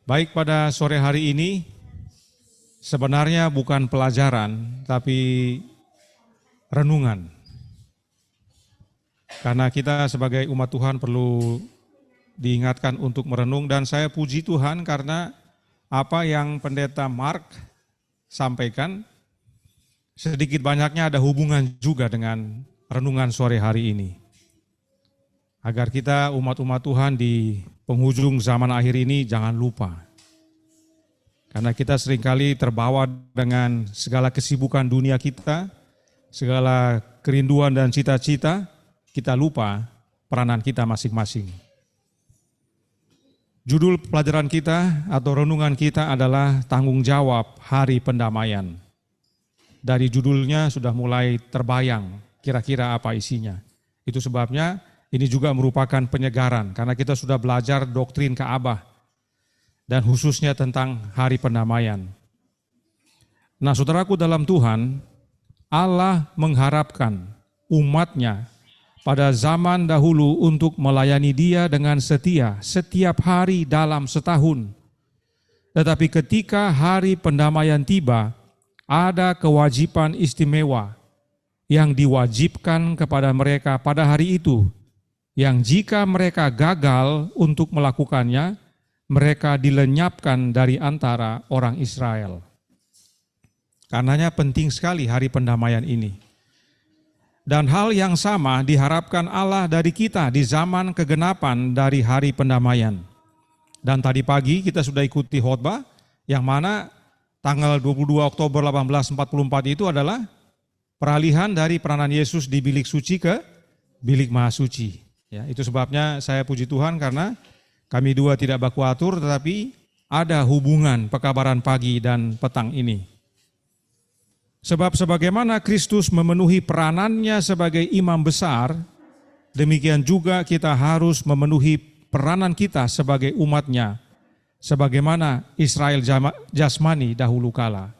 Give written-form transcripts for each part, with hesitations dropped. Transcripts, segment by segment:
Baik, pada sore hari ini sebenarnya bukan pelajaran tapi renungan. Karena kita sebagai umat Tuhan perlu diingatkan untuk merenung, dan saya puji Tuhan karena apa yang Pendeta Mark sampaikan sedikit banyaknya ada hubungan juga dengan renungan sore hari ini. Agar kita umat-umat Tuhan di penghujung zaman akhir ini jangan lupa. Karena kita seringkali terbawa dengan segala kesibukan dunia kita, segala kerinduan dan cita-cita, kita lupa peranan kita masing-masing. Judul pelajaran kita atau renungan kita adalah tanggung jawab hari pendamaian. Dari judulnya sudah mulai terbayang kira-kira apa isinya. Itu sebabnya ini juga merupakan penyegaran karena kita sudah belajar doktrin Ka'bah dan khususnya tentang hari pendamaian. Nah, saudaraku dalam Tuhan, Allah mengharapkan umatnya pada zaman dahulu untuk melayani Dia dengan setia setiap hari dalam setahun. Tetapi ketika hari pendamaian tiba, ada kewajiban istimewa yang diwajibkan kepada mereka pada hari itu, yang jika mereka gagal untuk melakukannya, mereka dilenyapkan dari antara orang Israel. Karenanya penting sekali hari pendamaian ini. Dan hal yang sama diharapkan Allah dari kita di zaman kegenapan dari hari pendamaian. Dan tadi pagi kita sudah ikuti khotbah yang mana tanggal 22 Oktober 1844 itu adalah peralihan dari peranan Yesus di bilik suci ke bilik maha suci. Ya, itu sebabnya saya puji Tuhan karena kami dua tidak baku atur tetapi ada hubungan pekabaran pagi dan petang ini. Sebab sebagaimana Kristus memenuhi peranannya sebagai imam besar, demikian juga kita harus memenuhi peranan kita sebagai umatnya, sebagaimana Israel jasmani dahulu kala.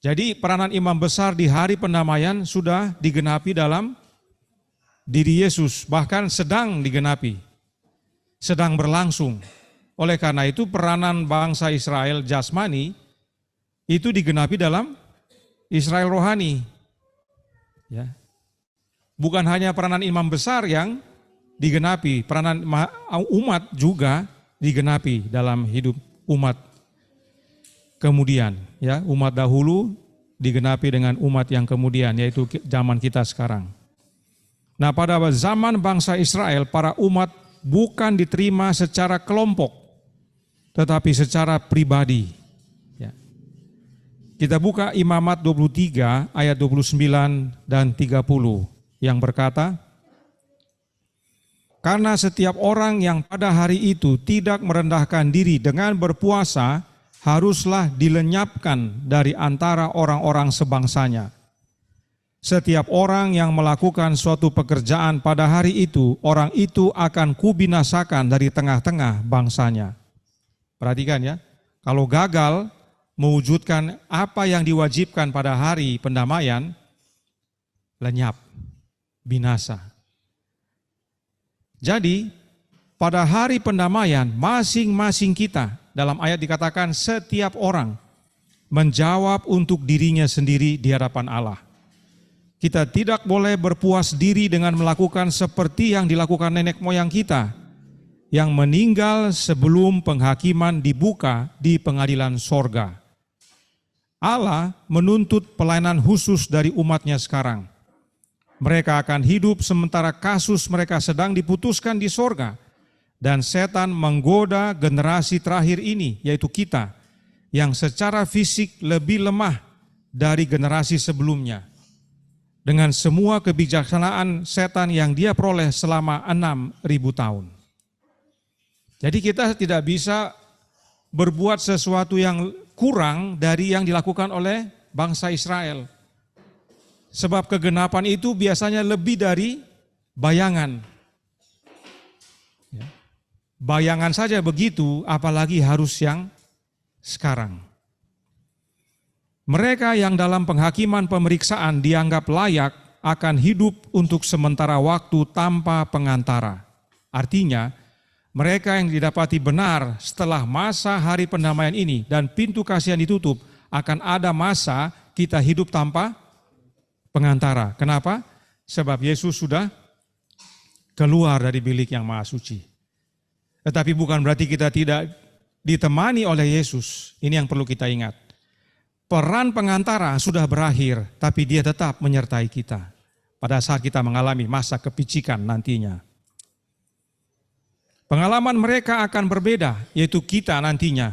Jadi peranan imam besar di hari pendamaian sudah digenapi dalam diri Yesus, bahkan sedang digenapi, sedang berlangsung. Oleh karena itu peranan bangsa Israel jasmani itu digenapi dalam Israel rohani. Ya. Bukan hanya peranan imam besar yang digenapi, peranan umat juga digenapi dalam hidup umat kemudian. Ya, umat dahulu digenapi dengan umat yang kemudian, yaitu zaman kita sekarang. Nah, pada zaman bangsa Israel, para umat bukan diterima secara kelompok, tetapi secara pribadi. Ya. Kita buka Imamat 23 ayat 29 dan 30 yang berkata, karena setiap orang yang pada hari itu tidak merendahkan diri dengan berpuasa, haruslah dilenyapkan dari antara orang-orang sebangsanya. Setiap orang yang melakukan suatu pekerjaan pada hari itu, orang itu akan kubinasakan dari tengah-tengah bangsanya. Perhatikan ya, kalau gagal mewujudkan apa yang diwajibkan pada hari pendamaian, lenyap, binasa. Jadi, pada hari pendamaian, masing-masing kita, dalam ayat dikatakan setiap orang menjawab untuk dirinya sendiri di hadapan Allah. Kita tidak boleh berpuas diri dengan melakukan seperti yang dilakukan nenek moyang kita, yang meninggal sebelum penghakiman dibuka di pengadilan sorga. Allah menuntut pelayanan khusus dari umatnya sekarang. Mereka akan hidup sementara kasus mereka sedang diputuskan di sorga. Dan setan menggoda generasi terakhir ini, yaitu kita, yang secara fisik lebih lemah dari generasi sebelumnya. Dengan semua kebijaksanaan setan yang dia peroleh selama 6.000 tahun. Jadi kita tidak bisa berbuat sesuatu yang kurang dari yang dilakukan oleh bangsa Israel. Sebab kegenapan itu biasanya lebih dari bayangan. Bayangan saja begitu, apalagi harus yang sekarang. Mereka yang dalam penghakiman pemeriksaan dianggap layak akan hidup untuk sementara waktu tanpa pengantara. Artinya, mereka yang didapati benar setelah masa hari pendamaian ini dan pintu kasihan ditutup, akan ada masa kita hidup tanpa pengantara. Kenapa? Sebab Yesus sudah keluar dari bilik yang maha suci. Tetapi bukan berarti kita tidak ditemani oleh Yesus. Ini yang perlu kita ingat. Peran pengantara sudah berakhir, tapi dia tetap menyertai kita pada saat kita mengalami masa kepicikan nantinya. Pengalaman mereka akan berbeda, yaitu kita nantinya,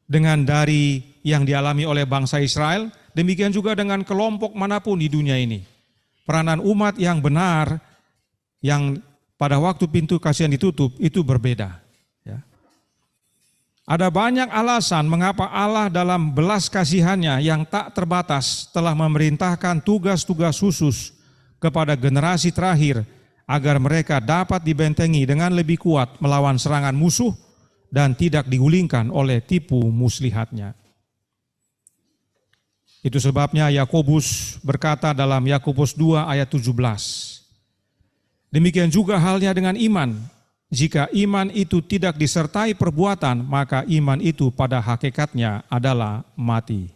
dengan dari yang dialami oleh bangsa Israel, demikian juga dengan kelompok manapun di dunia ini. Peranan umat yang benar, yang pada waktu pintu kasihan ditutup, itu berbeda. Ya. Ada banyak alasan mengapa Allah dalam belas kasihannya yang tak terbatas telah memerintahkan tugas-tugas khusus kepada generasi terakhir agar mereka dapat dibentengi dengan lebih kuat melawan serangan musuh dan tidak digulingkan oleh tipu muslihatnya. Itu sebabnya Yakobus berkata dalam Yakobus 2 ayat 17, demikian juga halnya dengan iman. Jika iman itu tidak disertai perbuatan, maka iman itu pada hakikatnya adalah mati.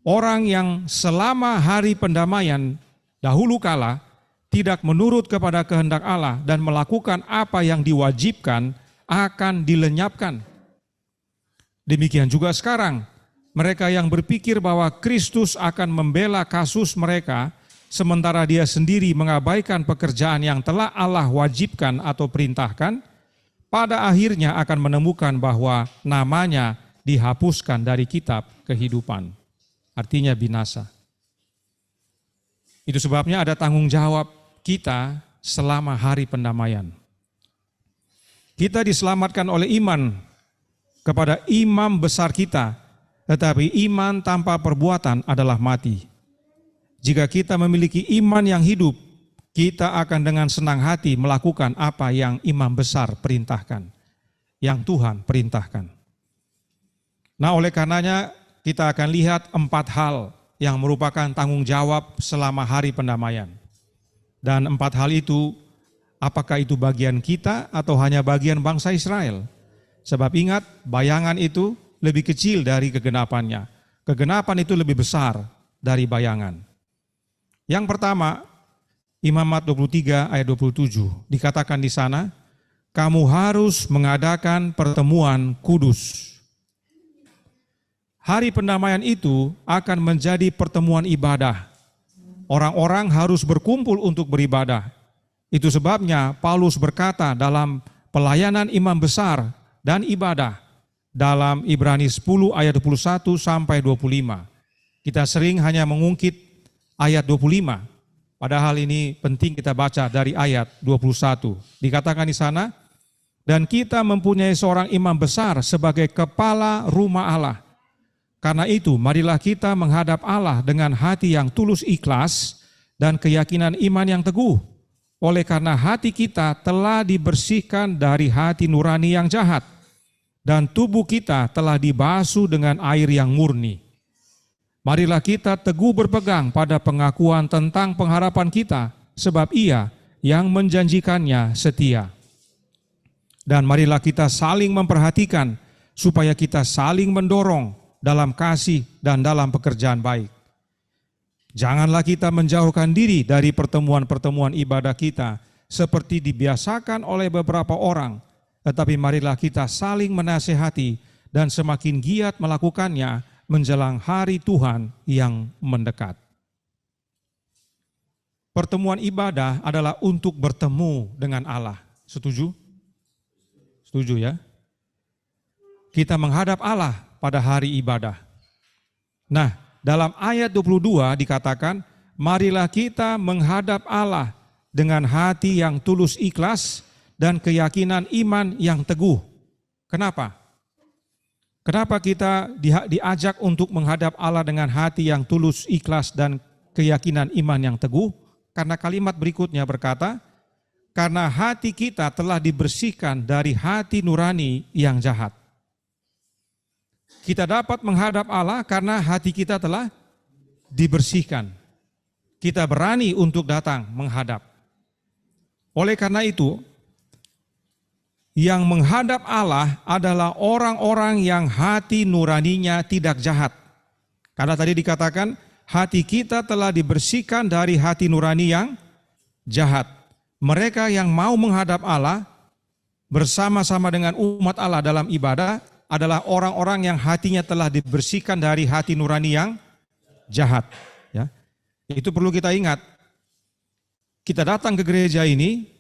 Orang yang selama hari pendamaian dahulu kala tidak menurut kepada kehendak Allah dan melakukan apa yang diwajibkan akan dilenyapkan. Demikian juga sekarang, mereka yang berpikir bahwa Kristus akan membela kasus mereka, sementara dia sendiri mengabaikan pekerjaan yang telah Allah wajibkan atau perintahkan, pada akhirnya akan menemukan bahwa namanya dihapuskan dari kitab kehidupan. Artinya binasa. Itu sebabnya ada tanggung jawab kita selama hari pendamaian. Kita diselamatkan oleh iman kepada imam besar kita, tetapi iman tanpa perbuatan adalah mati. Jika kita memiliki iman yang hidup, kita akan dengan senang hati melakukan apa yang imam besar perintahkan, yang Tuhan perintahkan. Nah, oleh karenanya kita akan lihat 4 hal yang merupakan tanggung jawab selama hari pendamaian. Dan 4 hal itu, apakah itu bagian kita atau hanya bagian bangsa Israel? Sebab ingat, bayangan itu lebih kecil dari kegenapannya. Kegenapan itu lebih besar dari bayangan. Yang pertama, Imamat 23 ayat 27, dikatakan di sana, kamu harus mengadakan pertemuan kudus. Hari pendamaian itu akan menjadi pertemuan ibadah. Orang-orang harus berkumpul untuk beribadah. Itu sebabnya Paulus berkata dalam pelayanan imam besar dan ibadah dalam Ibrani 10 ayat 21 sampai 25. Kita sering hanya mengungkit ayat 25. Padahal ini penting kita baca dari ayat 21. Dikatakan di sana, dan kita mempunyai seorang imam besar sebagai kepala rumah Allah. Karena itu, marilah kita menghadap Allah dengan hati yang tulus ikhlas dan keyakinan iman yang teguh. Oleh karena hati kita telah dibersihkan dari hati nurani yang jahat, dan tubuh kita telah dibasuh dengan air yang murni. Marilah kita teguh berpegang pada pengakuan tentang pengharapan kita, sebab Ia yang menjanjikannya setia. Dan marilah kita saling memperhatikan, supaya kita saling mendorong dalam kasih dan dalam pekerjaan baik. Janganlah kita menjauhkan diri dari pertemuan-pertemuan ibadah kita seperti dibiasakan oleh beberapa orang, tetapi marilah kita saling menasihati dan semakin giat melakukannya menjelang hari Tuhan yang mendekat. Pertemuan ibadah adalah untuk bertemu dengan Allah. Setuju? Setuju ya? Kita menghadap Allah pada hari ibadah. Nah, dalam ayat 22 dikatakan, marilah kita menghadap Allah dengan hati yang tulus ikhlas dan keyakinan iman yang teguh. Kenapa? Kenapa kita diajak untuk menghadap Allah dengan hati yang tulus ikhlas dan keyakinan iman yang teguh? Karena kalimat berikutnya berkata, karena hati kita telah dibersihkan dari hati nurani yang jahat. Kita dapat menghadap Allah karena hati kita telah dibersihkan. Kita berani untuk datang menghadap. Oleh karena itu, yang menghadap Allah adalah orang-orang yang hati nuraninya tidak jahat. Karena tadi dikatakan hati kita telah dibersihkan dari hati nurani yang jahat. Mereka yang mau menghadap Allah bersama-sama dengan umat Allah dalam ibadah adalah orang-orang yang hatinya telah dibersihkan dari hati nurani yang jahat. Ya, itu perlu kita ingat. Kita datang ke gereja ini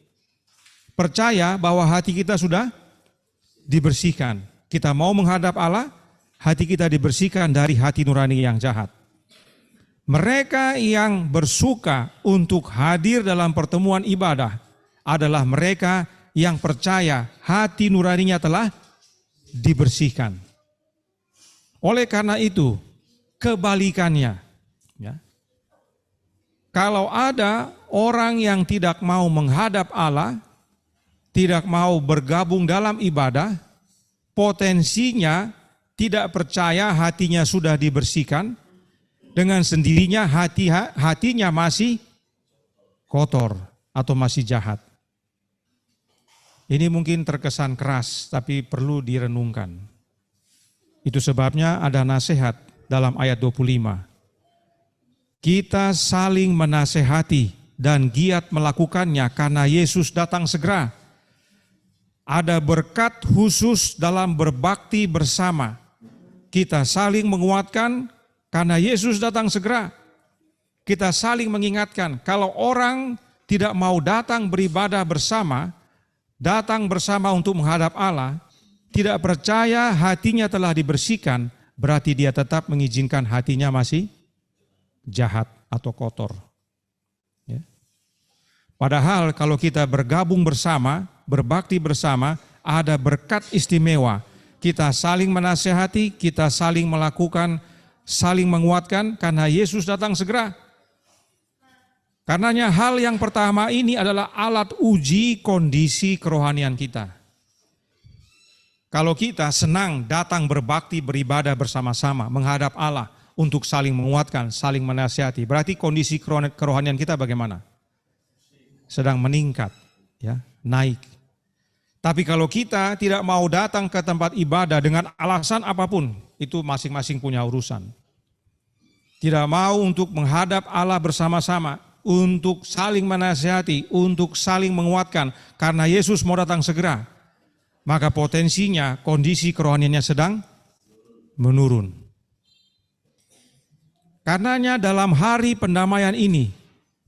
percaya bahwa hati kita sudah dibersihkan. Kita mau menghadap Allah, hati kita dibersihkan dari hati nurani yang jahat. Mereka yang bersuka untuk hadir dalam pertemuan ibadah adalah mereka yang percaya hati nuraninya telah dibersihkan. Oleh karena itu, kebalikannya, ya, kalau ada orang yang tidak mau menghadap Allah, tidak mau bergabung dalam ibadah, potensinya tidak percaya hatinya sudah dibersihkan, dengan sendirinya hatinya masih kotor atau masih jahat. Ini mungkin terkesan keras, tapi perlu direnungkan. Itu sebabnya ada nasihat dalam ayat 25. Kita saling menasehati dan giat melakukannya karena Yesus datang segera. Ada berkat khusus dalam berbakti bersama. Kita saling menguatkan karena Yesus datang segera. Kita saling mengingatkan kalau orang tidak mau datang beribadah bersama, datang bersama untuk menghadap Allah, tidak percaya hatinya telah dibersihkan, berarti dia tetap mengizinkan hatinya masih jahat atau kotor. Ya. Padahal kalau kita bergabung bersama, berbakti bersama, ada berkat istimewa. Kita saling menasehati, kita saling melakukan, saling menguatkan karena Yesus datang segera. Karenanya hal yang pertama ini adalah alat uji kondisi kerohanian kita. Kalau kita senang datang berbakti, beribadah bersama-sama, menghadap Allah untuk saling menguatkan, saling menasihati, berarti kondisi kerohanian kita bagaimana? Sedang meningkat, ya, naik. Tapi kalau kita tidak mau datang ke tempat ibadah dengan alasan apapun, itu masing-masing punya urusan. Tidak mau untuk menghadap Allah bersama-sama, untuk saling menasihati, untuk saling menguatkan, karena Yesus mau datang segera, maka potensinya kondisi kerohaniannya sedang menurun. Karenanya dalam hari pendamaian ini,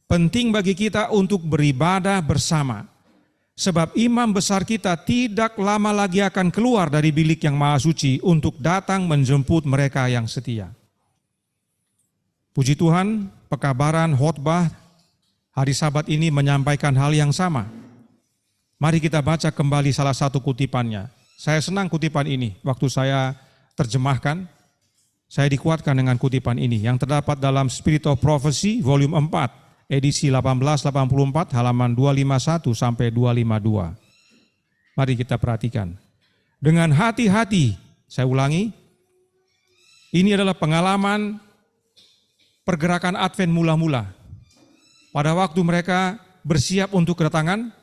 penting bagi kita untuk beribadah bersama. Sebab imam besar kita tidak lama lagi akan keluar dari bilik yang maha suci untuk datang menjemput mereka yang setia. Puji Tuhan, pekabaran khotbah hari Sabat ini menyampaikan hal yang sama. Mari kita baca kembali salah satu kutipannya. Saya senang kutipan ini. Waktu saya terjemahkan, saya dikuatkan dengan kutipan ini yang terdapat dalam Spirit of Prophecy volume 4. Edisi 1884 halaman 251 sampai 252. Mari kita perhatikan. Dengan hati-hati, saya ulangi, ini adalah pengalaman pergerakan Advent mula-mula. Pada waktu mereka bersiap untuk kedatangan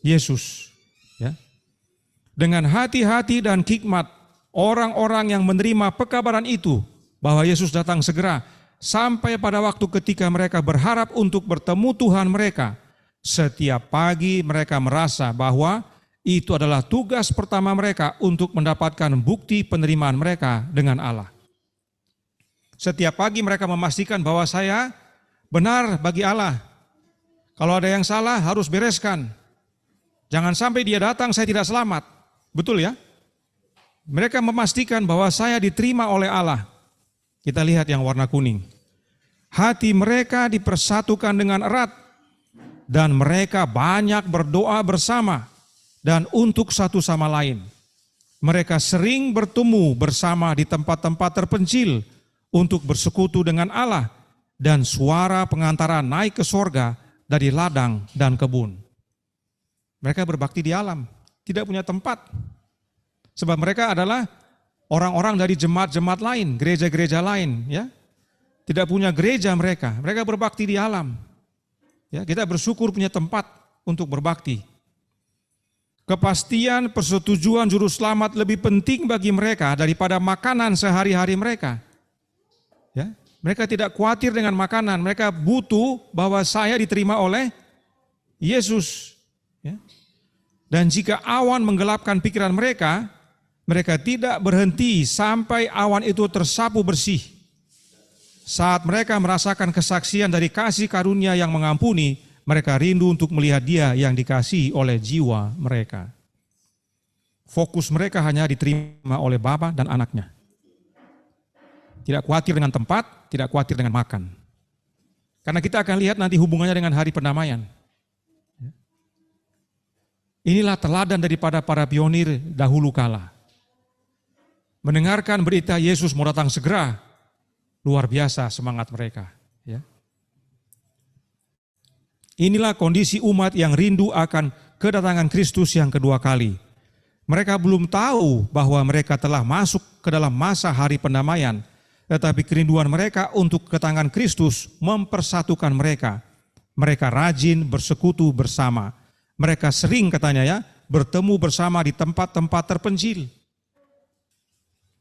Yesus. Ya. Dengan hati-hati dan hikmat, orang-orang yang menerima pekabaran itu, bahwa Yesus datang segera, sampai pada waktu ketika mereka berharap untuk bertemu Tuhan mereka, setiap pagi mereka merasa bahwa itu adalah tugas pertama mereka untuk mendapatkan bukti penerimaan mereka dengan Allah. Setiap pagi mereka memastikan bahwa saya benar bagi Allah. Kalau ada yang salah harus bereskan. Jangan sampai dia datang saya tidak selamat. Betul ya? Mereka memastikan bahwa saya diterima oleh Allah. Kita lihat yang warna kuning. Hati mereka dipersatukan dengan erat dan mereka banyak berdoa bersama dan untuk satu sama lain. Mereka sering bertemu bersama di tempat-tempat terpencil untuk bersekutu dengan Allah dan suara pengantara naik ke sorga dari ladang dan kebun. Mereka berbakti di alam, tidak punya tempat. Sebab mereka adalah orang-orang dari jemaat-jemaat lain, gereja-gereja lain, ya. Tidak punya gereja mereka berbakti di alam. Ya, kita bersyukur punya tempat untuk berbakti. Kepastian persetujuan juru selamat lebih penting bagi mereka daripada makanan sehari-hari mereka. Ya, mereka tidak khawatir dengan makanan, mereka butuh bahwa saya diterima oleh Yesus. Ya. Dan jika awan menggelapkan pikiran mereka, mereka tidak berhenti sampai awan itu tersapu bersih. Saat mereka merasakan kesaksian dari kasih karunia yang mengampuni, mereka rindu untuk melihat Dia yang dikasihi oleh jiwa mereka. Fokus mereka hanya diterima oleh Bapa dan Anaknya. Tidak khawatir dengan tempat, tidak khawatir dengan makan. Karena kita akan lihat nanti hubungannya dengan hari pendamaian. Inilah teladan daripada para pionir dahulu kala. Mendengarkan berita Yesus mau datang segera, luar biasa semangat mereka. Ya. Inilah kondisi umat yang rindu akan kedatangan Kristus yang kedua kali. Mereka belum tahu bahwa mereka telah masuk ke dalam masa hari pendamaian, tetapi kerinduan mereka untuk kedatangan Kristus mempersatukan mereka. Mereka rajin bersekutu bersama. Mereka sering katanya ya, bertemu bersama di tempat-tempat terpencil.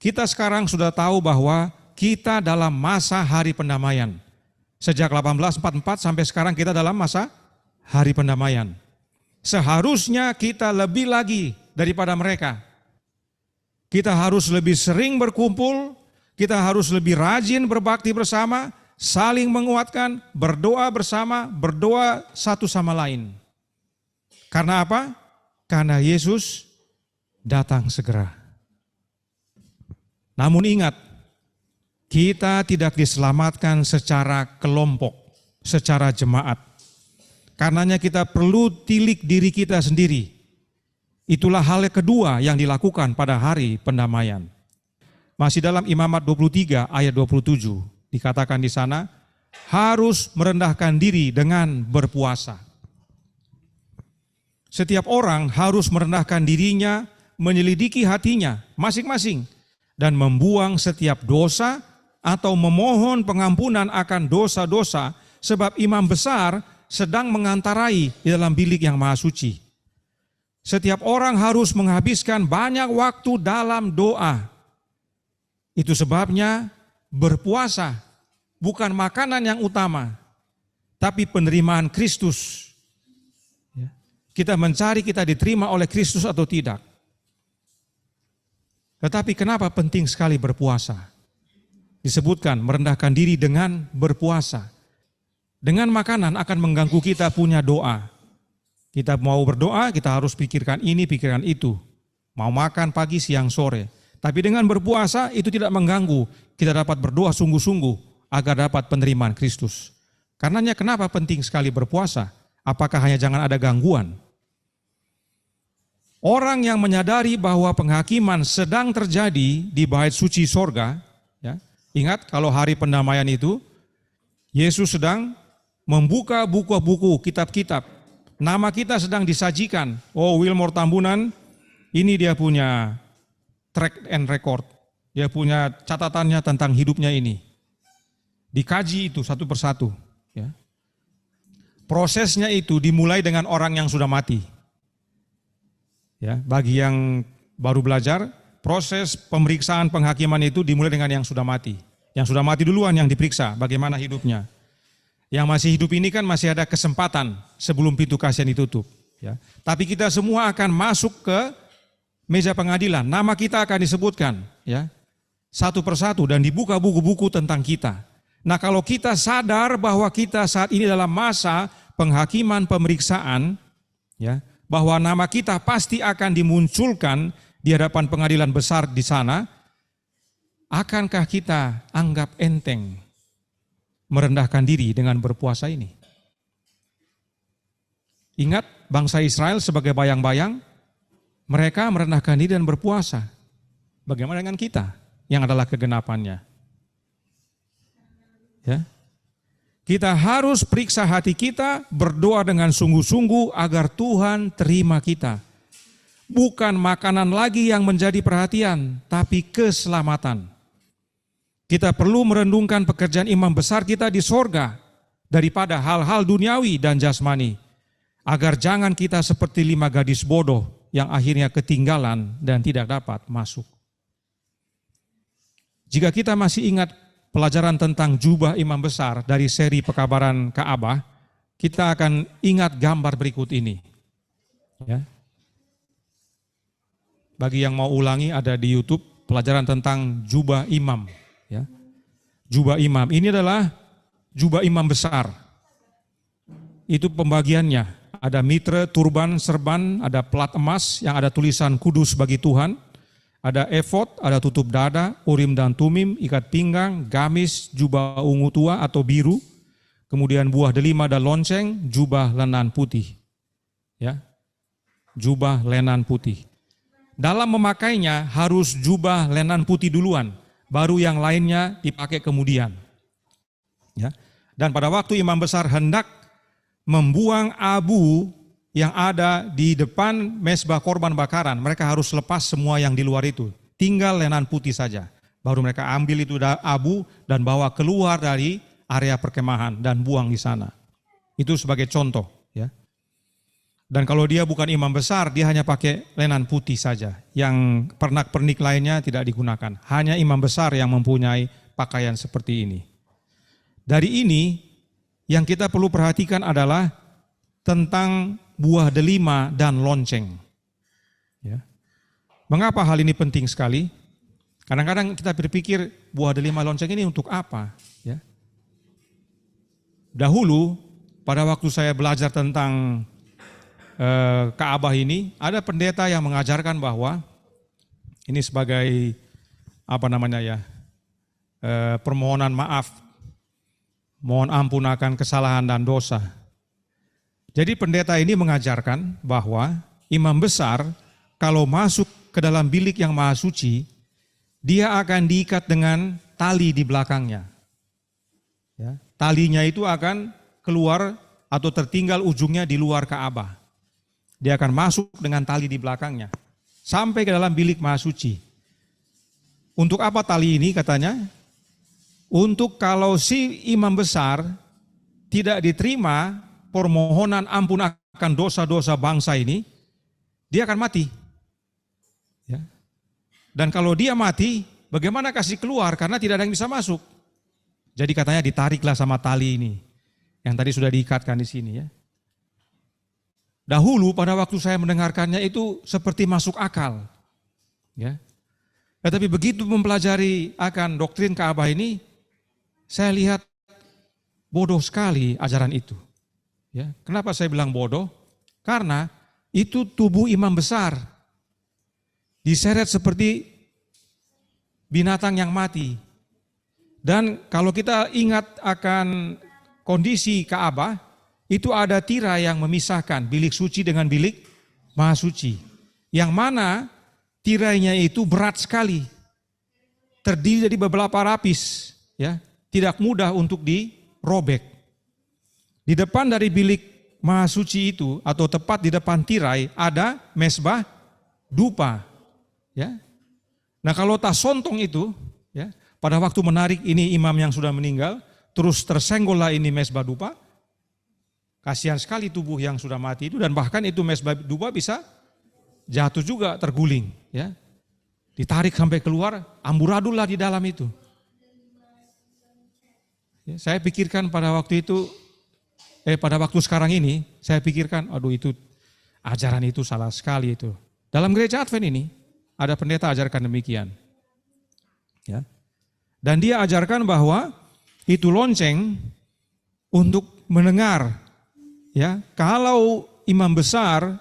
Kita sekarang sudah tahu bahwa kita dalam masa hari pendamaian. Sejak 1844 sampai sekarang kita dalam masa hari pendamaian. Seharusnya kita lebih lagi daripada mereka. Kita harus lebih sering berkumpul, kita harus lebih rajin berbakti bersama, saling menguatkan, berdoa bersama, berdoa satu sama lain. Karena apa? Karena Yesus datang segera. Namun ingat, kita tidak diselamatkan secara kelompok, secara jemaat. Karenanya kita perlu tilik diri kita sendiri. Itulah hal kedua yang dilakukan pada hari pendamaian. Masih dalam Imamat 23 ayat 27 dikatakan di sana, harus merendahkan diri dengan berpuasa. Setiap orang harus merendahkan dirinya, menyelidiki hatinya masing-masing, dan membuang setiap dosa atau memohon pengampunan akan dosa-dosa, sebab imam besar sedang mengantarai di dalam bilik yang maha suci. Setiap orang harus menghabiskan banyak waktu dalam doa. Itu sebabnya berpuasa bukan makanan yang utama, tapi penerimaan Kristus. Kita mencari kita diterima oleh Kristus atau tidak. Tetapi kenapa penting sekali berpuasa? Disebutkan merendahkan diri dengan berpuasa. Dengan makanan akan mengganggu kita punya doa. Kita mau berdoa, kita harus pikirkan ini, pikirkan itu. Mau makan pagi, siang, sore. Tapi dengan berpuasa itu tidak mengganggu. Kita dapat berdoa sungguh-sungguh agar dapat penerimaan Kristus. Karenanya kenapa penting sekali berpuasa? Apakah hanya jangan ada gangguan? Orang yang menyadari bahwa penghakiman sedang terjadi di bait suci sorga, ya, ingat kalau hari pendamaian itu, Yesus sedang membuka buku-buku, kitab-kitab. Nama kita sedang disajikan. Oh, Wilmore Tambunan, ini dia punya track and record. Dia punya catatannya tentang hidupnya ini. Dikaji itu satu persatu. Ya. Prosesnya itu dimulai dengan orang yang sudah mati. Ya, bagi yang baru belajar, proses pemeriksaan penghakiman itu dimulai dengan yang sudah mati. Yang sudah mati duluan yang diperiksa bagaimana hidupnya. Yang masih hidup ini kan masih ada kesempatan sebelum pintu kasihan ditutup. Ya. Tapi kita semua akan masuk ke meja pengadilan. Nama kita akan disebutkan, ya, satu persatu dan dibuka buku-buku tentang kita. Nah, kalau kita sadar bahwa kita saat ini dalam masa penghakiman pemeriksaan, ya, bahwa nama kita pasti akan dimunculkan di hadapan pengadilan besar di sana, akankah kita anggap enteng merendahkan diri dengan berpuasa ini? Ingat bangsa Israel sebagai bayang-bayang, mereka merendahkan diri dan berpuasa. Bagaimana dengan kita yang adalah kegenapannya? Ya. Kita harus periksa hati kita, berdoa dengan sungguh-sungguh agar Tuhan terima kita. Bukan makanan lagi yang menjadi perhatian, tapi keselamatan. Kita perlu merenungkan pekerjaan imam besar kita di sorga daripada hal-hal duniawi dan jasmani. Agar jangan kita seperti 5 gadis bodoh yang akhirnya ketinggalan dan tidak dapat masuk. Jika kita masih ingat pelajaran tentang jubah imam besar dari seri pekabaran Ka'bah, kita akan ingat gambar berikut ini. Ya. Bagi yang mau ulangi, ada di YouTube pelajaran tentang jubah imam. Ya. Jubah imam, ini adalah jubah imam besar. Itu pembagiannya, ada mitra, turban, serban, ada plat emas yang ada tulisan kudus bagi Tuhan, ada efod, ada tutup dada, urim dan tumim, ikat pinggang, gamis, jubah ungu tua atau biru, kemudian buah delima dan lonceng, jubah lenan putih. Ya, jubah lenan putih. Dalam memakainya harus jubah lenan putih duluan, baru yang lainnya dipakai kemudian. Ya. Dan pada waktu imam besar hendak membuang abu yang ada di depan mezbah korban bakaran, mereka harus lepas semua yang di luar itu. Tinggal lenan putih saja. Baru mereka ambil itu abu dan bawa keluar dari area perkemahan dan buang di sana. Itu sebagai contoh. Ya. Dan kalau dia bukan imam besar, dia hanya pakai lenan putih saja. Yang pernak-pernik lainnya tidak digunakan. Hanya imam besar yang mempunyai pakaian seperti ini. Dari ini, yang kita perlu perhatikan adalah tentang buah delima dan lonceng. Ya. Mengapa hal ini penting sekali? Kadang-kadang kita berpikir buah delima lonceng ini untuk apa? Ya. Dahulu, pada waktu saya belajar tentang Ka'bah ini, ada pendeta yang mengajarkan bahwa ini sebagai permohonan maaf, mohon ampun akan kesalahan dan dosa. Jadi pendeta ini mengajarkan bahwa imam besar kalau masuk ke dalam bilik yang maha suci, dia akan diikat dengan tali di belakangnya. Ya, talinya itu akan keluar atau tertinggal ujungnya di luar Ka'bah. Dia akan masuk dengan tali di belakangnya sampai ke dalam bilik maha suci. Untuk apa tali ini katanya? Untuk kalau si imam besar tidak diterima permohonan ampun akan dosa-dosa bangsa ini, dia akan mati. Ya. Dan kalau dia mati, bagaimana kasih keluar? Karena tidak ada yang bisa masuk. Jadi katanya ditariklah sama tali ini, yang tadi sudah diikatkan di sini. Ya. Dahulu pada waktu saya mendengarkannya itu seperti masuk akal. Ya. Tetapi begitu mempelajari akan doktrin Ka'bah ini, saya lihat bodoh sekali ajaran itu. Ya, kenapa saya bilang bodoh? Karena itu tubuh imam besar. Diseret seperti binatang yang mati. Dan kalau kita ingat akan kondisi Ka'bah, itu ada tirai yang memisahkan bilik suci dengan bilik maha suci. Yang mana tirainya itu berat sekali. Terdiri dari beberapa lapis, ya. Tidak mudah untuk dirobek. Di depan dari bilik maha suci itu atau tepat di depan tirai ada mezbah dupa. Ya. Nah kalau tasontong itu, ya, pada waktu menarik ini imam yang sudah meninggal, terus tersenggollah ini mezbah dupa, kasihan sekali tubuh yang sudah mati itu dan bahkan itu mezbah dupa bisa jatuh juga terguling. Ya. Ditarik sampai keluar, amburadul lah di dalam itu. Ya, saya pikirkan pada waktu itu, pada waktu sekarang ini, saya pikirkan, aduh itu ajaran itu salah sekali itu. Dalam gereja Advent ini, ada pendeta ajarkan demikian. Ya. Dan dia ajarkan bahwa itu lonceng untuk mendengar. Ya, kalau imam besar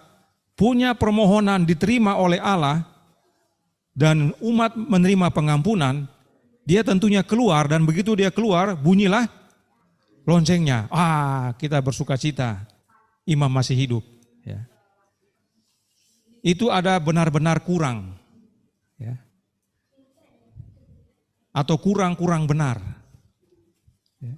punya permohonan diterima oleh Allah dan umat menerima pengampunan, dia tentunya keluar dan begitu dia keluar bunyilah loncengnya. Kita bersuka cita, imam masih hidup. Ya. Itu ada benar-benar kurang. Ya. Atau kurang-kurang benar. Ya.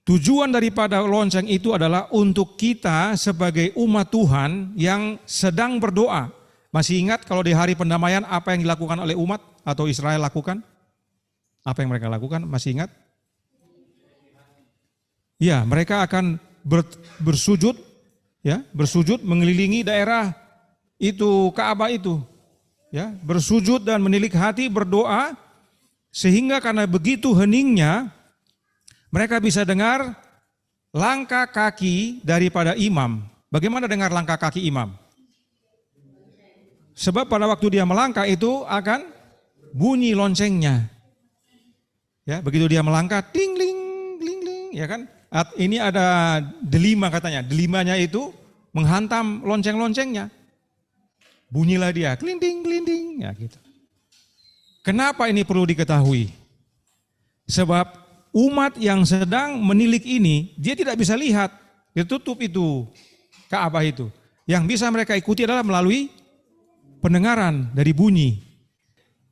Tujuan daripada lonceng itu adalah untuk kita sebagai umat Tuhan yang sedang berdoa. Masih ingat kalau di hari pendamaian apa yang dilakukan oleh umat atau Israel lakukan? Apa yang mereka lakukan? Masih ingat? Ya, mereka akan bersujud, ya, bersujud mengelilingi daerah itu Ka'bah itu, ya, bersujud dan menilik hati, berdoa, sehingga karena begitu heningnya mereka bisa dengar langkah kaki daripada imam. Bagaimana dengar langkah kaki imam? Sebab pada waktu dia melangkah itu akan bunyi loncengnya. Ya, begitu dia melangkah, ting ling ling ling, ya kan? Ini ada delima katanya. Delimanya itu menghantam lonceng-loncengnya. Bunyilah dia, kelinding kelinding, ya gitu. Kenapa ini perlu diketahui? Sebab umat yang sedang menilik ini, dia tidak bisa lihat, ditutup itu Ka'bah itu. Yang bisa mereka ikuti adalah melalui pendengaran dari bunyi.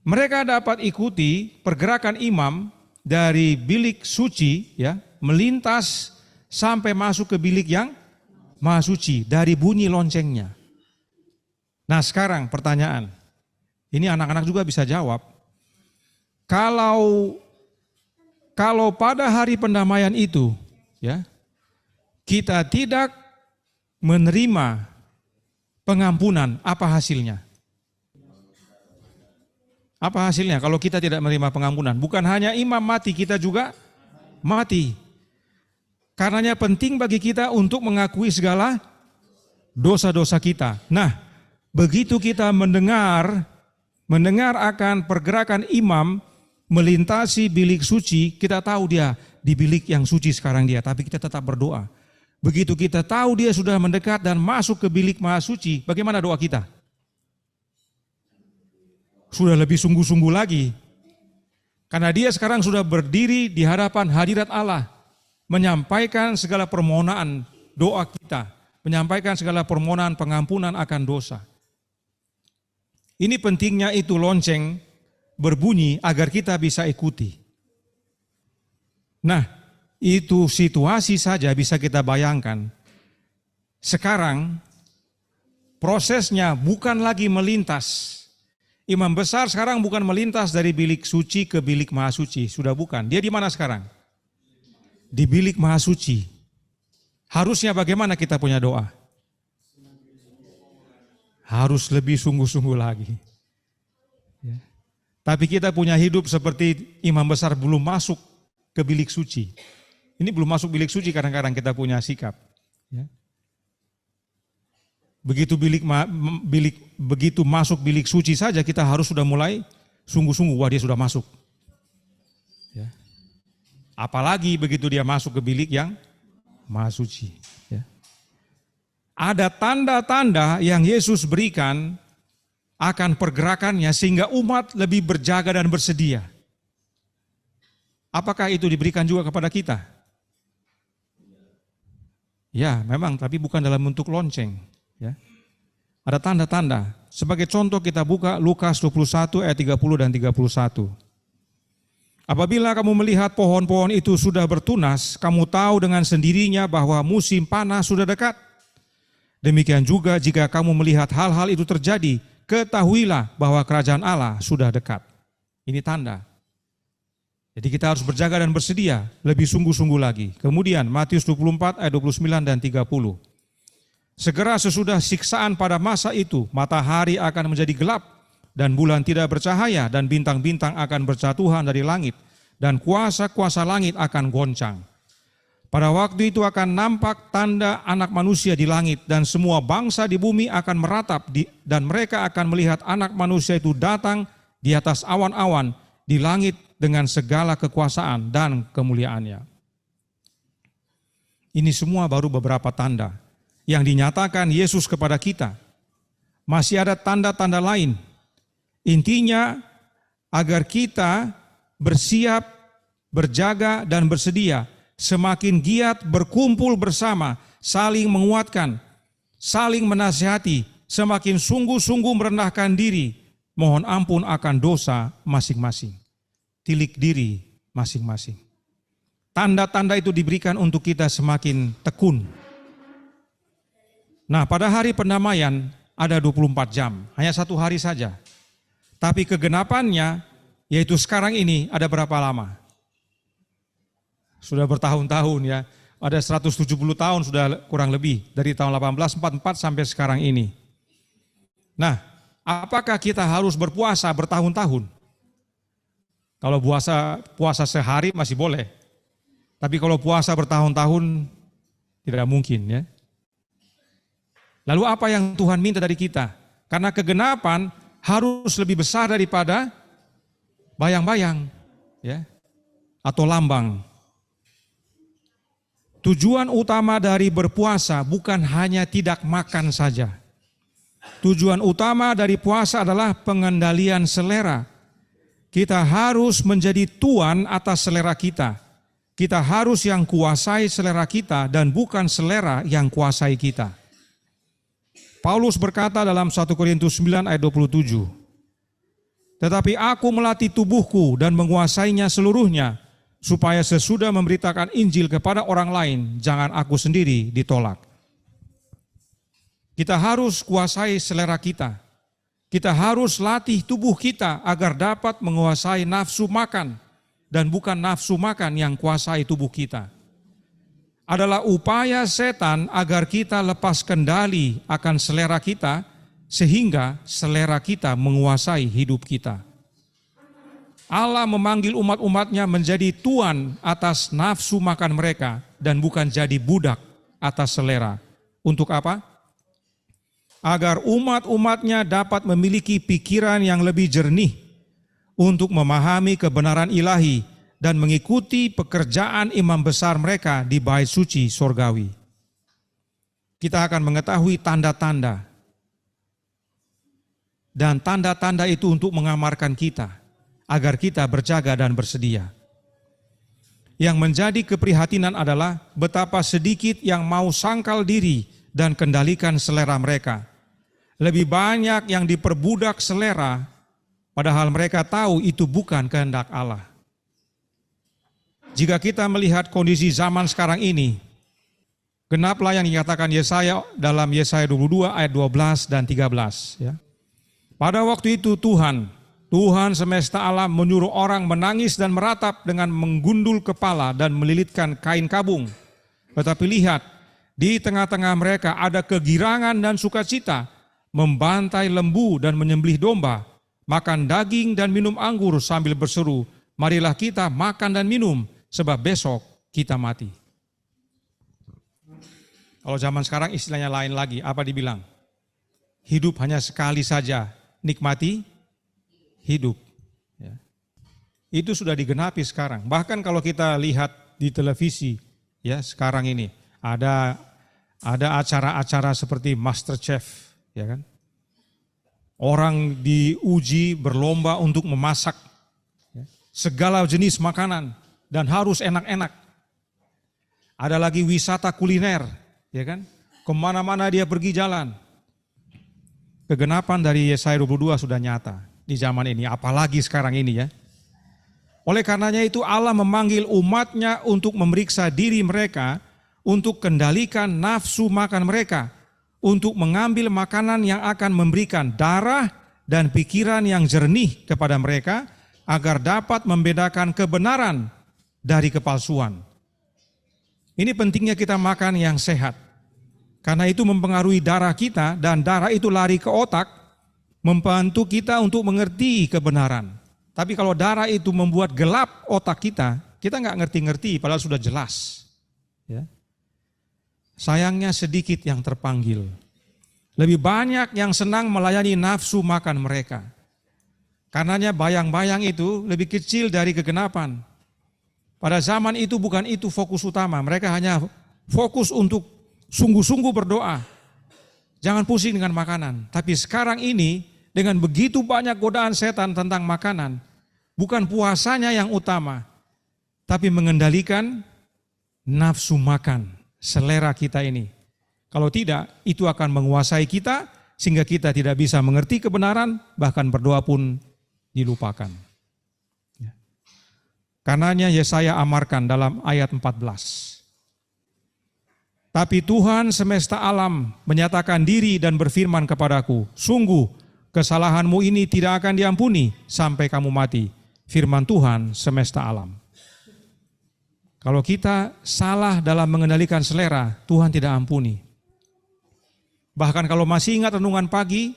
Mereka dapat ikuti pergerakan imam dari bilik suci, ya, melintas sampai masuk ke bilik yang maha suci dari bunyi loncengnya. Nah sekarang pertanyaan, ini anak-anak juga bisa jawab. Kalau pada hari pendamaian itu, ya, kita tidak menerima pengampunan, apa hasilnya? Apa hasilnya kalau kita tidak menerima pengampunan? Bukan hanya imam mati, kita juga mati. Karenanya penting bagi kita untuk mengakui segala dosa-dosa kita. Nah, begitu kita mendengar akan pergerakan imam melintasi bilik suci, kita tahu dia di bilik yang suci sekarang dia, tapi kita tetap berdoa. Begitu kita tahu dia sudah mendekat dan masuk ke bilik maha suci, bagaimana doa kita? Sudah lebih sungguh-sungguh lagi. Karena dia sekarang sudah berdiri di hadapan hadirat Allah, menyampaikan segala permohonan doa kita, menyampaikan segala permohonan pengampunan akan dosa. Ini pentingnya itu lonceng berbunyi agar kita bisa ikuti. Nah, itu situasi saja bisa kita bayangkan. Sekarang prosesnya bukan lagi melintas. Imam besar sekarang bukan melintas dari bilik suci ke bilik maha suci, sudah bukan. Dia di mana sekarang? Di bilik maha suci. Harusnya bagaimana kita punya doa? Harus lebih sungguh-sungguh lagi. Ya. Tapi kita punya hidup seperti imam besar belum masuk ke bilik suci. Ini belum masuk bilik suci, kadang-kadang kita punya sikap. Ya. Begitu begitu masuk bilik suci saja kita harus sudah mulai sungguh-sungguh, wah dia sudah masuk. Ya. Apalagi begitu dia masuk ke bilik yang maha suci. Ya. Ada tanda-tanda yang Yesus berikan akan pergerakannya sehingga umat lebih berjaga dan bersedia. Apakah itu diberikan juga kepada kita? Ya, memang, tapi bukan dalam bentuk lonceng. Ya. Ada tanda-tanda. Sebagai contoh kita buka Lukas 21 ayat 30 dan 31. Apabila kamu melihat pohon-pohon itu sudah bertunas, kamu tahu dengan sendirinya bahwa musim panas sudah dekat. Demikian juga jika kamu melihat hal-hal itu terjadi, ketahuilah bahwa kerajaan Allah sudah dekat. Ini tanda. Jadi kita harus berjaga dan bersedia, lebih sungguh-sungguh lagi. Kemudian Matius 24 ayat 29 dan 30. Segera sesudah siksaan pada masa itu, matahari akan menjadi gelap dan bulan tidak bercahaya dan bintang-bintang akan berjatuhan dari langit dan kuasa-kuasa langit akan goncang. Pada waktu itu akan nampak tanda anak manusia di langit dan semua bangsa di bumi akan meratap dan mereka akan melihat anak manusia itu datang di atas awan-awan di langit dengan segala kekuasaan dan kemuliaannya. Ini semua baru beberapa tanda yang dinyatakan Yesus kepada kita. Masih ada tanda-tanda lain. Intinya agar kita bersiap, berjaga dan bersedia, semakin giat berkumpul bersama, saling menguatkan, saling menasihati, semakin sungguh-sungguh merendahkan diri, mohon ampun akan dosa masing-masing. Tilik diri masing-masing. Tanda-tanda itu diberikan untuk kita semakin tekun. Nah, pada hari pendamaian ada 24 jam, hanya satu hari saja. Tapi kegenapannya, yaitu sekarang ini ada berapa lama? Sudah bertahun-tahun ya, ada 170 tahun sudah kurang lebih, dari tahun 1844 sampai sekarang ini. Nah, apakah kita harus berpuasa bertahun-tahun? Kalau puasa sehari masih boleh. Tapi kalau puasa bertahun-tahun tidak mungkin ya. Lalu apa yang Tuhan minta dari kita? Karena kegenapan harus lebih besar daripada bayang-bayang ya atau lambang. Tujuan utama dari berpuasa bukan hanya tidak makan saja. Tujuan utama dari puasa adalah pengendalian selera. Kita harus menjadi tuan atas selera kita. Kita harus yang kuasai selera kita dan bukan selera yang kuasai kita. Paulus berkata dalam 1 Korintus 9 ayat 27, "Tetapi aku melatih tubuhku dan menguasainya seluruhnya, supaya sesudah memberitakan Injil kepada orang lain, jangan aku sendiri ditolak." Kita harus kuasai selera kita. Kita harus latih tubuh kita agar dapat menguasai nafsu makan, dan bukan nafsu makan yang kuasai tubuh kita. Adalah upaya setan agar kita lepas kendali akan selera kita, sehingga selera kita menguasai hidup kita. Allah memanggil umat-umatnya menjadi tuan atas nafsu makan mereka dan bukan jadi budak atas selera. Untuk apa? Agar umat-umatnya dapat memiliki pikiran yang lebih jernih untuk memahami kebenaran ilahi dan mengikuti pekerjaan imam besar mereka di bait suci sorgawi. Kita akan mengetahui tanda-tanda. Dan tanda-tanda itu untuk mengamarkan kita, agar kita berjaga dan bersedia. Yang menjadi keprihatinan adalah betapa sedikit yang mau sangkal diri dan kendalikan selera mereka. Lebih banyak yang diperbudak selera, padahal mereka tahu itu bukan kehendak Allah. Jika kita melihat kondisi zaman sekarang ini, genaplah yang dikatakan Yesaya dalam Yesaya 22 ayat 12 dan 13. Ya. Pada waktu itu Tuhan semesta alam menyuruh orang menangis dan meratap dengan menggundul kepala dan melilitkan kain kabung. Tetapi lihat, di tengah-tengah mereka ada kegirangan dan sukacita, membantai lembu dan menyembelih domba, makan daging dan minum anggur sambil berseru, "Marilah kita makan dan minum, sebab besok kita mati." Kalau zaman sekarang istilahnya lain lagi, apa dibilang? Hidup hanya sekali saja, nikmati hidup. Ya. Itu sudah digenapi sekarang. Bahkan kalau kita lihat di televisi, ya sekarang ini ada acara-acara seperti MasterChef, ya kan? Orang diuji berlomba untuk memasak ya, segala jenis makanan dan harus enak-enak. Ada lagi wisata kuliner, ya kan? Kemana-mana dia pergi jalan. Kegenapan dari Yesaya 22 sudah nyata di zaman ini, apalagi sekarang ini ya. Oleh karenanya itu Allah memanggil umatnya untuk memeriksa diri mereka, untuk kendalikan nafsu makan mereka, untuk mengambil makanan yang akan memberikan darah dan pikiran yang jernih kepada mereka, agar dapat membedakan kebenaran dari kepalsuan. Ini pentingnya kita makan yang sehat. Karena itu mempengaruhi darah kita dan darah itu lari ke otak, membantu kita untuk mengerti kebenaran. Tapi kalau darah itu membuat gelap otak kita nggak ngerti-ngerti padahal sudah jelas. Ya. Sayangnya sedikit yang terpanggil. Lebih banyak yang senang melayani nafsu makan mereka. Karenanya bayang-bayang itu lebih kecil dari kegenapan. Pada zaman itu bukan itu fokus utama, mereka hanya fokus untuk sungguh-sungguh berdoa. Jangan pusing dengan makanan. Tapi sekarang ini dengan begitu banyak godaan setan tentang makanan, bukan puasanya yang utama, tapi mengendalikan nafsu makan, selera kita ini. Kalau tidak, itu akan menguasai kita sehingga kita tidak bisa mengerti kebenaran, bahkan berdoa pun dilupakan. Karenanya Yesaya amarkan dalam ayat 14. Tapi Tuhan semesta alam menyatakan diri dan berfirman kepadaku, sungguh kesalahanmu ini tidak akan diampuni sampai kamu mati. Firman Tuhan semesta alam. Kalau kita salah dalam mengendalikan selera, Tuhan tidak ampuni. Bahkan kalau masih ingat renungan pagi,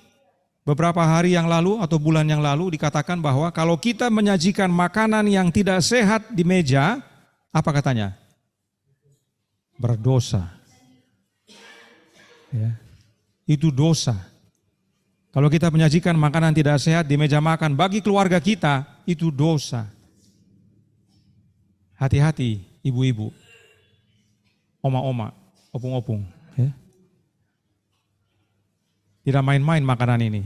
beberapa hari yang lalu atau bulan yang lalu dikatakan bahwa kalau kita menyajikan makanan yang tidak sehat di meja, apa katanya? Berdosa. Ya. Itu dosa. Kalau kita menyajikan makanan tidak sehat di meja makan bagi keluarga kita, itu dosa. Hati-hati ibu-ibu, oma-oma, opung-opung. Ya. Tidak main-main makanan ini.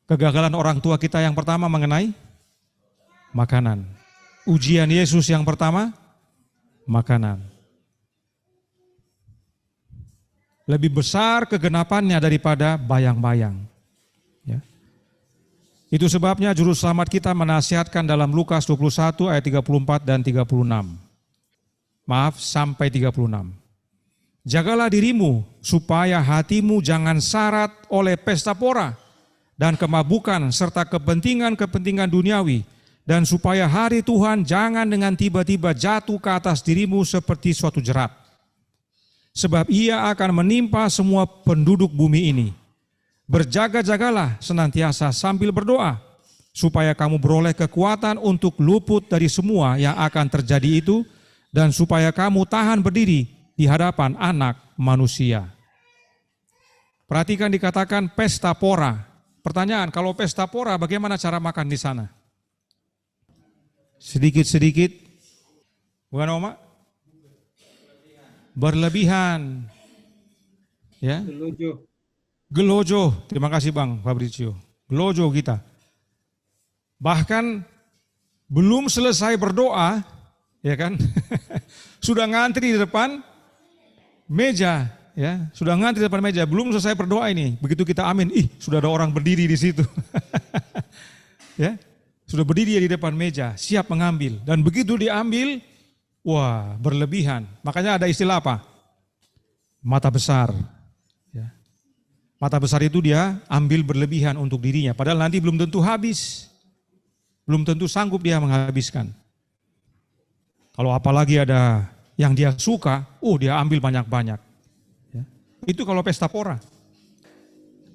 Kegagalan orang tua kita yang pertama mengenai makanan. Ujian Yesus yang pertama, makanan. Lebih besar kegenapannya daripada bayang-bayang. Ya. Itu sebabnya juru selamat kita menasihatkan dalam Lukas 21 ayat 34 dan 36. Maaf, sampai 36. Jagalah dirimu supaya hatimu jangan syarat oleh pesta pora dan kemabukan serta kepentingan-kepentingan duniawi, dan supaya hari Tuhan jangan dengan tiba-tiba jatuh ke atas dirimu seperti suatu jerat. Sebab ia akan menimpa semua penduduk bumi ini. Berjaga-jagalah senantiasa sambil berdoa, supaya kamu beroleh kekuatan untuk luput dari semua yang akan terjadi itu, dan supaya kamu tahan berdiri di hadapan Anak Manusia. Perhatikan dikatakan pesta pora. Pertanyaan, kalau pesta pora bagaimana cara makan di sana? Sedikit-sedikit, bukan Oma? Berlebihan. Ya. Gelojo. Terima kasih Bang Fabrizio. Gelojo kita. Bahkan belum selesai berdoa, ya kan? Sudah ngantri di depan meja, ya, sudah ngantri di depan meja, belum selesai berdoa ini. Begitu kita amin, sudah ada orang berdiri di situ. Ya, sudah berdiri di depan meja, siap mengambil. Dan begitu diambil, wah, berlebihan. Makanya ada istilah apa? Mata besar. Ya. Mata besar itu dia ambil berlebihan untuk dirinya, padahal nanti belum tentu habis. Belum tentu sanggup dia menghabiskan. Kalau apalagi ada yang dia suka, dia ambil banyak-banyak. Ya. Itu kalau pesta pora.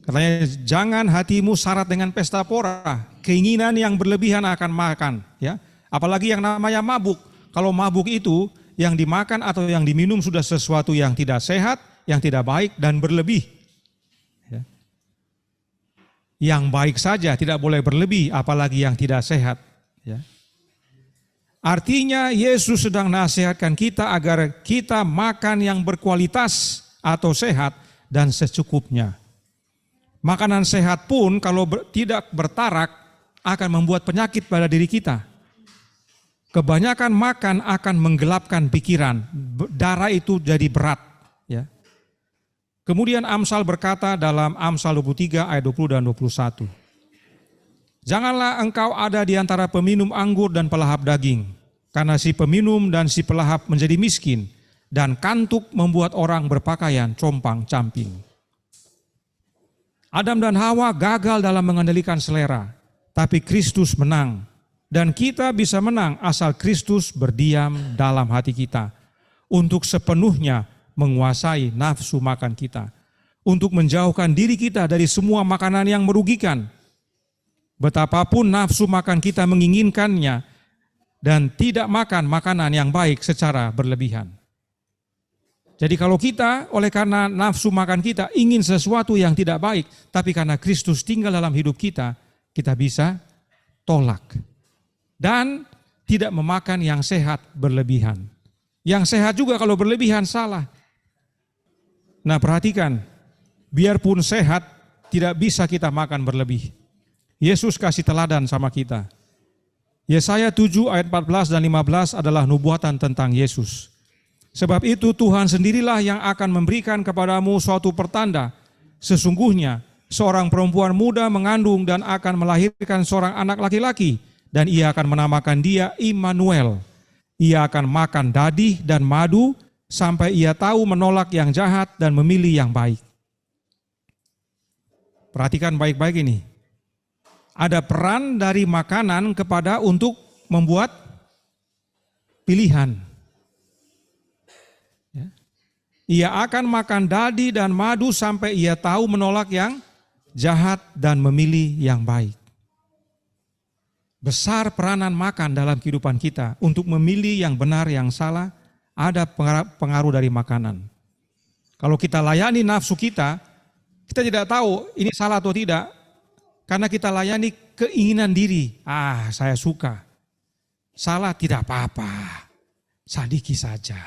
Katanya jangan hatimu syarat dengan pesta pora. Keinginan yang berlebihan akan makan. Ya. Apalagi yang namanya mabuk. Kalau mabuk itu yang dimakan atau yang diminum sudah sesuatu yang tidak sehat, yang tidak baik dan berlebih. Ya. Yang baik saja tidak boleh berlebih, apalagi yang tidak sehat. Ya. Artinya Yesus sedang nasihatkan kita agar kita makan yang berkualitas atau sehat dan secukupnya. Makanan sehat pun kalau tidak bertarak akan membuat penyakit pada diri kita. Kebanyakan makan akan menggelapkan pikiran, darah itu jadi berat. Ya. Kemudian Amsal berkata dalam Amsal 23 ayat 20 dan 21. Janganlah engkau ada di antara peminum anggur dan pelahap daging, karena si peminum dan si pelahap menjadi miskin, dan kantuk membuat orang berpakaian compang-camping. Adam dan Hawa gagal dalam mengendalikan selera, tapi Kristus menang. Dan kita bisa menang asal Kristus berdiam dalam hati kita, untuk sepenuhnya menguasai nafsu makan kita, untuk menjauhkan diri kita dari semua makanan yang merugikan. Betapapun nafsu makan kita menginginkannya, dan tidak makan makanan yang baik secara berlebihan. Jadi kalau kita oleh karena nafsu makan kita ingin sesuatu yang tidak baik, tapi karena Kristus tinggal dalam hidup kita, kita bisa tolak. Dan tidak memakan yang sehat berlebihan. Yang sehat juga kalau berlebihan salah. Nah perhatikan, biarpun sehat tidak bisa kita makan berlebih. Yesus kasih teladan sama kita. Yesaya 7 ayat 14 dan 15 adalah nubuatan tentang Yesus. Sebab itu Tuhan sendirilah yang akan memberikan kepadamu suatu pertanda. Sesungguhnya seorang perempuan muda mengandung dan akan melahirkan seorang anak laki-laki. Dan ia akan menamakan dia Immanuel. Ia akan makan dadih dan madu sampai ia tahu menolak yang jahat dan memilih yang baik. Perhatikan baik-baik ini. Ada peran dari makanan kepada untuk membuat pilihan. Ya. Ia akan makan dadi dan madu sampai ia tahu menolak yang jahat, dan memilih yang baik. Besar peranan makan dalam kehidupan kita untuk memilih yang benar, yang salah, ada pengaruh dari makanan. Kalau kita layani nafsu kita tidak tahu ini salah atau tidak, karena kita layani keinginan diri. Saya suka. Salah tidak apa-apa, sadiki saja.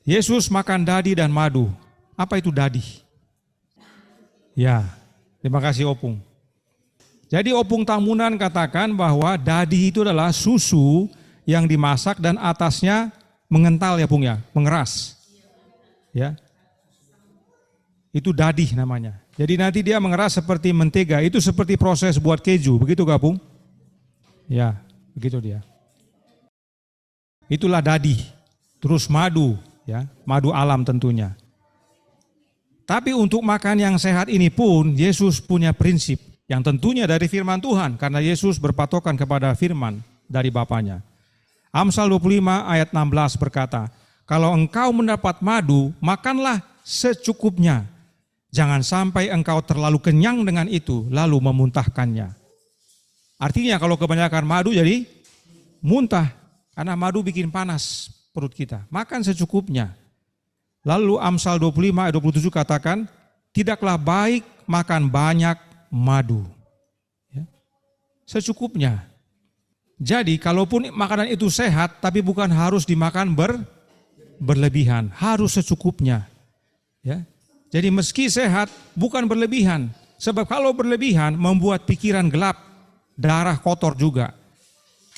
Yesus makan dadi dan madu. Apa itu dadi? Ya, terima kasih Opung. Jadi Opung Tamunan katakan bahwa dadi itu adalah susu yang dimasak dan atasnya mengental ya Pung ya, mengeras. Ya. Itu dadi namanya. Jadi nanti dia mengeras seperti mentega, itu seperti proses buat keju, begitu gak Pung? Ya, begitu dia. Itulah dadi. Terus madu, ya, madu alam tentunya. Tapi untuk makan yang sehat ini pun Yesus punya prinsip yang tentunya dari firman Tuhan, karena Yesus berpatokan kepada firman dari Bapanya. Amsal 25 ayat 16 berkata, kalau engkau mendapat madu, makanlah secukupnya. Jangan sampai engkau terlalu kenyang dengan itu, lalu memuntahkannya. Artinya kalau kebanyakan madu jadi muntah, karena madu bikin panas perut kita. Makan secukupnya. Lalu Amsal 25 ayat 27 katakan, tidaklah baik makan banyak madu. Ya. Secukupnya. Jadi kalaupun makanan itu sehat, tapi bukan harus dimakan berlebihan, harus secukupnya. Ya. Jadi meski sehat, bukan berlebihan. Sebab kalau berlebihan membuat pikiran gelap, darah kotor juga.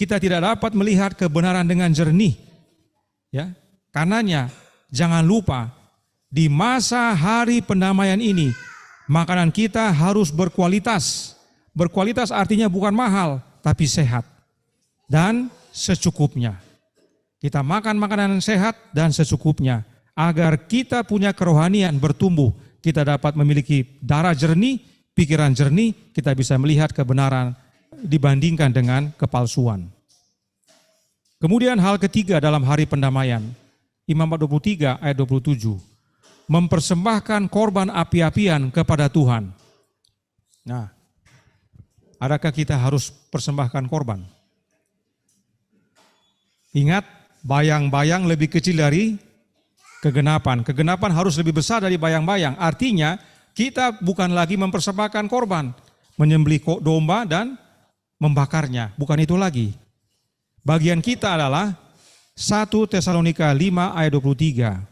Kita tidak dapat melihat kebenaran dengan jernih. Ya. Karenanya jangan lupa di masa hari pendamaian ini, makanan kita harus berkualitas. Berkualitas artinya bukan mahal, tapi sehat. Dan secukupnya. Kita makan makanan yang sehat dan secukupnya. Agar kita punya kerohanian bertumbuh. Kita dapat memiliki darah jernih, pikiran jernih, kita bisa melihat kebenaran dibandingkan dengan kepalsuan. Kemudian hal ketiga dalam hari pendamaian. Imamat 23 ayat 27. Mempersembahkan korban api-apian kepada Tuhan. Nah, adakah kita harus persembahkan korban? Ingat, bayang-bayang lebih kecil dari kegenapan. Kegenapan harus lebih besar dari bayang-bayang. Artinya, kita bukan lagi mempersembahkan korban, menyembelih domba dan membakarnya. Bukan itu lagi. Bagian kita adalah 1 Tesalonika 5 ayat 23.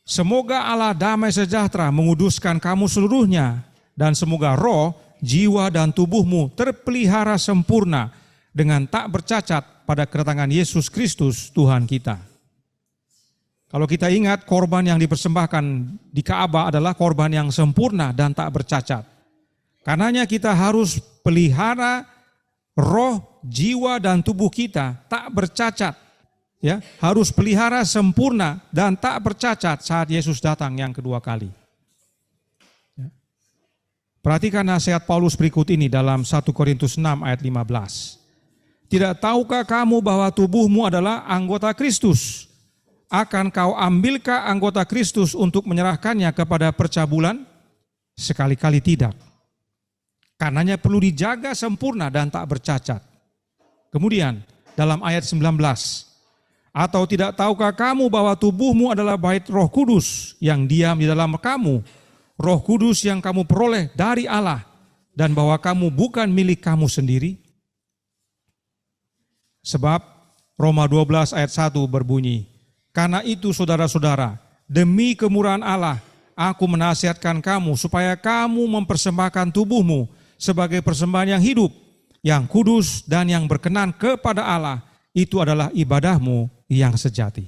Semoga Allah damai sejahtera menguduskan kamu seluruhnya, dan semoga roh, jiwa, dan tubuhmu terpelihara sempurna dengan tak bercacat pada kedatangan Yesus Kristus Tuhan kita. Kalau kita ingat, korban yang dipersembahkan di Ka'bah adalah korban yang sempurna dan tak bercacat. Karenanya kita harus pelihara roh, jiwa, dan tubuh kita tak bercacat. Ya, harus pelihara sempurna dan tak bercacat saat Yesus datang yang kedua kali. Ya. Perhatikan nasihat Paulus berikut ini dalam 1 Korintus 6 ayat 15. Tidak tahukah kamu bahwa tubuhmu adalah anggota Kristus? Akan kau ambilkah anggota Kristus untuk menyerahkannya kepada percabulan? Sekali-kali tidak. Karenanya perlu dijaga sempurna dan tak bercacat. Kemudian dalam ayat 19, atau tidak tahukah kamu bahwa tubuhmu adalah bait Roh Kudus yang diam di dalam kamu, Roh Kudus yang kamu peroleh dari Allah, dan bahwa kamu bukan milik kamu sendiri? Sebab Roma 12 ayat 1 berbunyi, karena itu saudara-saudara, demi kemurahan Allah, aku menasihatkan kamu supaya kamu mempersembahkan tubuhmu sebagai persembahan yang hidup, yang kudus dan yang berkenan kepada Allah. Itu adalah ibadahmu yang sejati.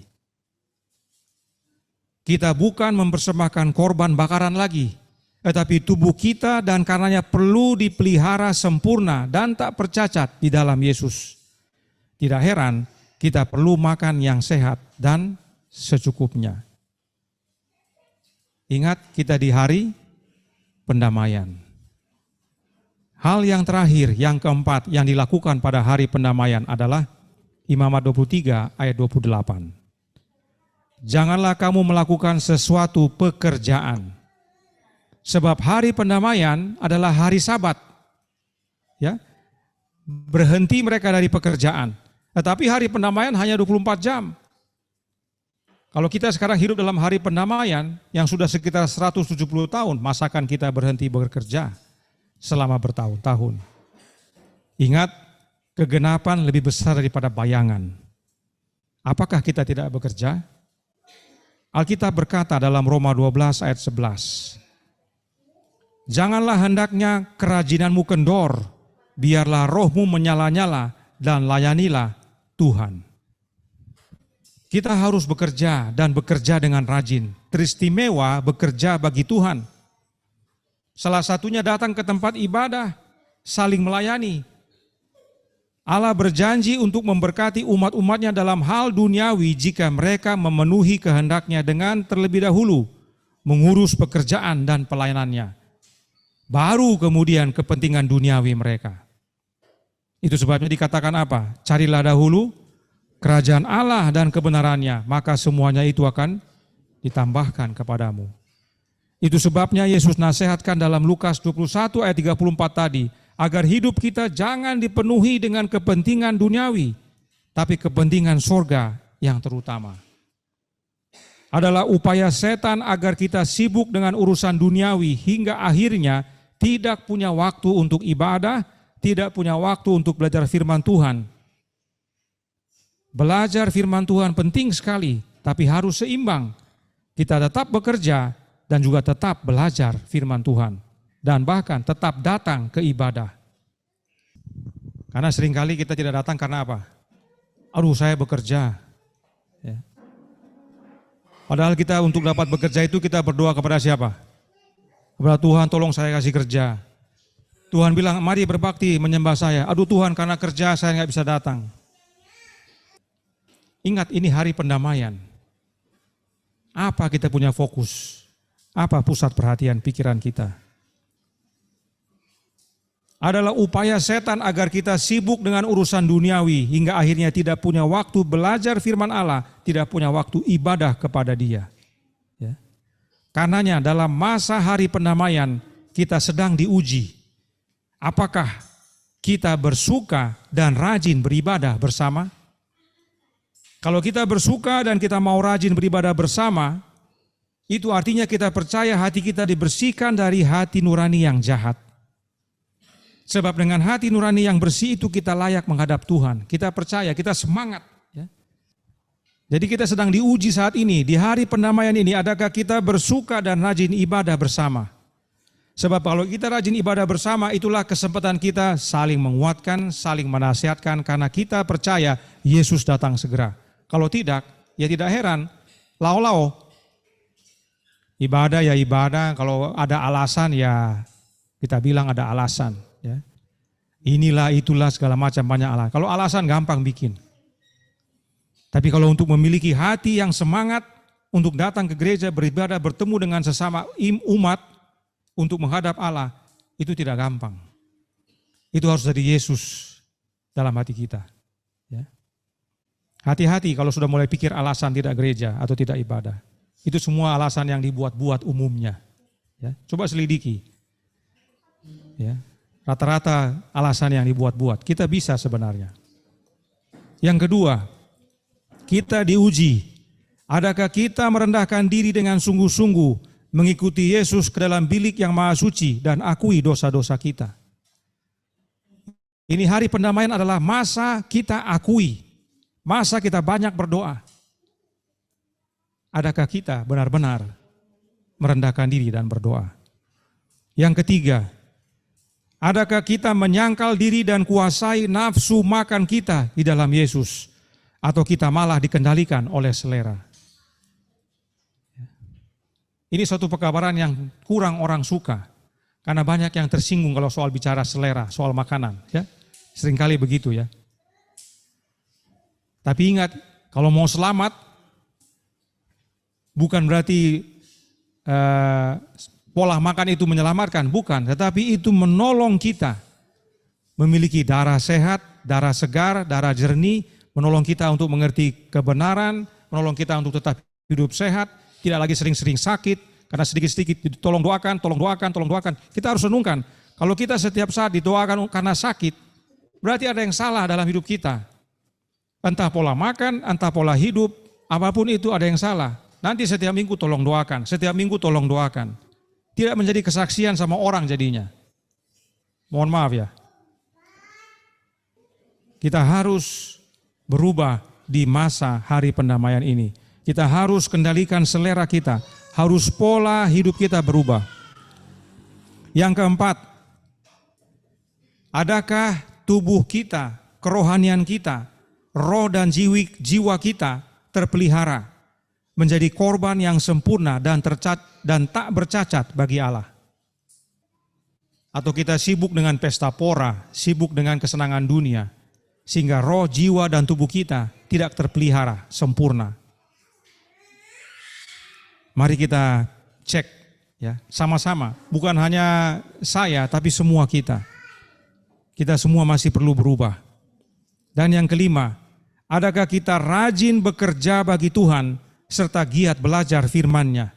Kita bukan mempersembahkan korban bakaran lagi, tetapi tubuh kita dan karenanya perlu dipelihara sempurna dan tak bercacat di dalam Yesus. Tidak heran kita perlu makan yang sehat dan secukupnya. Ingat, kita di hari pendamaian. Hal yang terakhir, yang keempat yang dilakukan pada hari pendamaian adalah Imamat 23 ayat 28. Janganlah kamu melakukan sesuatu pekerjaan Sebab hari pendamaian adalah hari Sabat. Ya. Berhenti mereka dari pekerjaan. Tetapi hari pendamaian hanya 24 jam. Kalau kita sekarang hidup dalam hari pendamaian yang sudah sekitar 170 tahun, masakan kita berhenti bekerja selama bertahun-tahun. Ingat, kegenapan lebih besar daripada bayangan. Apakah kita tidak bekerja? Alkitab berkata dalam Roma 12 ayat 11, janganlah hendaknya kerajinanmu kendor, biarlah rohmu menyala-nyala dan layanilah Tuhan. Kita harus bekerja dan bekerja dengan rajin. Teristimewa bekerja bagi Tuhan. Salah satunya datang ke tempat ibadah, saling melayani. Allah berjanji untuk memberkati umat-umatnya dalam hal duniawi jika mereka memenuhi kehendaknya dengan terlebih dahulu mengurus pekerjaan dan pelayanannya. Baru kemudian kepentingan duniawi mereka. Itu sebabnya dikatakan apa? Carilah dahulu kerajaan Allah dan kebenarannya, maka semuanya itu akan ditambahkan kepadamu. Itu sebabnya Yesus nasihatkan dalam Lukas 21 ayat 34 tadi, agar hidup kita jangan dipenuhi dengan kepentingan duniawi, tapi kepentingan sorga yang terutama. Adalah upaya setan agar kita sibuk dengan urusan duniawi hingga akhirnya tidak punya waktu untuk ibadah, tidak punya waktu untuk belajar firman Tuhan. Belajar firman Tuhan penting sekali, tapi harus seimbang. Kita tetap bekerja dan juga tetap belajar firman Tuhan. Dan bahkan tetap datang ke ibadah. Karena seringkali kita tidak datang karena apa? Aduh, saya bekerja. Ya. Padahal kita untuk dapat bekerja itu kita berdoa kepada siapa? Kepada Tuhan, tolong saya kasih kerja. Tuhan bilang, mari berbakti menyembah saya. Aduh Tuhan, karena kerja saya nggak bisa datang. Ingat, ini hari pendamaian. Apa kita punya fokus? Apa pusat perhatian pikiran kita? Adalah upaya setan agar kita sibuk dengan urusan duniawi hingga akhirnya tidak punya waktu belajar firman Allah, tidak punya waktu ibadah kepada Dia. Ya. Karenanya dalam masa hari pendamaian kita sedang diuji. Apakah kita bersuka dan rajin beribadah bersama? Kalau kita bersuka dan kita mau rajin beribadah bersama, itu artinya kita percaya hati kita dibersihkan dari hati nurani yang jahat. Sebab dengan hati nurani yang bersih itu kita layak menghadap Tuhan. Kita percaya, kita semangat. Ya. Jadi kita sedang diuji saat ini, di hari pendamaian ini, adakah kita bersuka dan rajin ibadah bersama? Sebab kalau kita rajin ibadah bersama, itulah kesempatan kita saling menguatkan, saling menasihatkan, karena kita percaya Yesus datang segera. Kalau tidak, ya tidak heran, lau-lau. Ibadah ya ibadah, kalau ada alasan ya kita bilang ada alasan. Ya. Inilah itulah segala macam banyak alasan. Kalau alasan gampang bikin. Tapi kalau untuk memiliki hati yang semangat untuk datang ke gereja, beribadah, bertemu dengan sesama umat untuk menghadap Allah, itu tidak gampang. Itu harus dari Yesus dalam hati kita. Ya. Hati-hati kalau sudah mulai pikir alasan tidak gereja atau tidak ibadah. Itu semua alasan yang dibuat-buat umumnya. Ya, coba selidiki. Ya, rata-rata alasan yang dibuat-buat. Kita bisa sebenarnya. Yang kedua, kita diuji. Adakah kita merendahkan diri dengan sungguh-sungguh mengikuti Yesus ke dalam bilik yang maha suci dan akui dosa-dosa kita? Ini hari pendamaian adalah masa kita akui. Masa kita banyak berdoa. Adakah kita benar-benar merendahkan diri dan berdoa? Yang ketiga, adakah kita menyangkal diri dan kuasai nafsu makan kita di dalam Yesus? Atau kita malah dikendalikan oleh selera? Ini suatu pekabaran yang kurang orang suka. Karena banyak yang tersinggung kalau soal bicara selera, soal makanan. Ya, seringkali begitu ya. Tapi ingat, kalau mau selamat, bukan berarti pola makan itu menyelamatkan, bukan. Tetapi itu menolong kita memiliki darah sehat, darah segar, darah jernih, menolong kita untuk mengerti kebenaran, menolong kita untuk tetap hidup sehat, tidak lagi sering-sering sakit, Karena sedikit-sedikit, tolong doakan, tolong doakan, tolong doakan. Kita harus renungkan, kalau kita setiap saat didoakan karena sakit, berarti ada yang salah dalam hidup kita. Entah pola makan, entah pola hidup, apapun itu ada yang salah. Nanti setiap minggu tolong doakan, setiap minggu tolong doakan. Tidak menjadi kesaksian sama orang jadinya. Mohon maaf ya. Kita harus berubah di masa hari pendamaian ini. Kita harus kendalikan selera kita, harus pola hidup kita berubah. Yang keempat, adakah tubuh kita, kerohanian kita, roh dan jiwa kita terpelihara menjadi korban yang sempurna dan tak bercacat bagi Allah? Atau kita sibuk dengan pesta pora, sibuk dengan kesenangan dunia, sehingga roh, jiwa, dan tubuh kita tidak terpelihara sempurna. Mari kita cek ya, sama-sama, bukan hanya saya tapi semua kita. Kita semua masih perlu berubah. Dan yang kelima, adakah kita rajin bekerja bagi Tuhan serta giat belajar firman-Nya?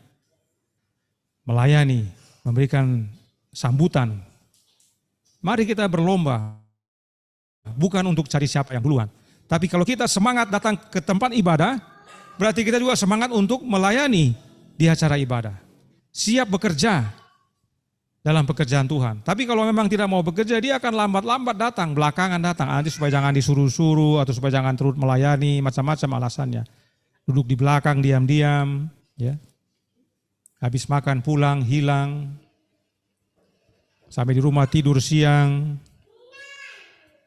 Melayani, memberikan sambutan. Mari kita berlomba, bukan untuk cari siapa yang duluan. Tapi kalau kita semangat datang ke tempat ibadah, berarti kita juga semangat untuk melayani di acara ibadah. Siap bekerja dalam pekerjaan Tuhan. Tapi kalau memang tidak mau bekerja, dia akan lambat-lambat datang, belakangan datang. Nanti supaya jangan disuruh-suruh atau supaya jangan turut melayani, macam-macam alasannya. Duduk di belakang diam-diam, ya. Habis makan pulang, hilang. Sampai di rumah tidur siang.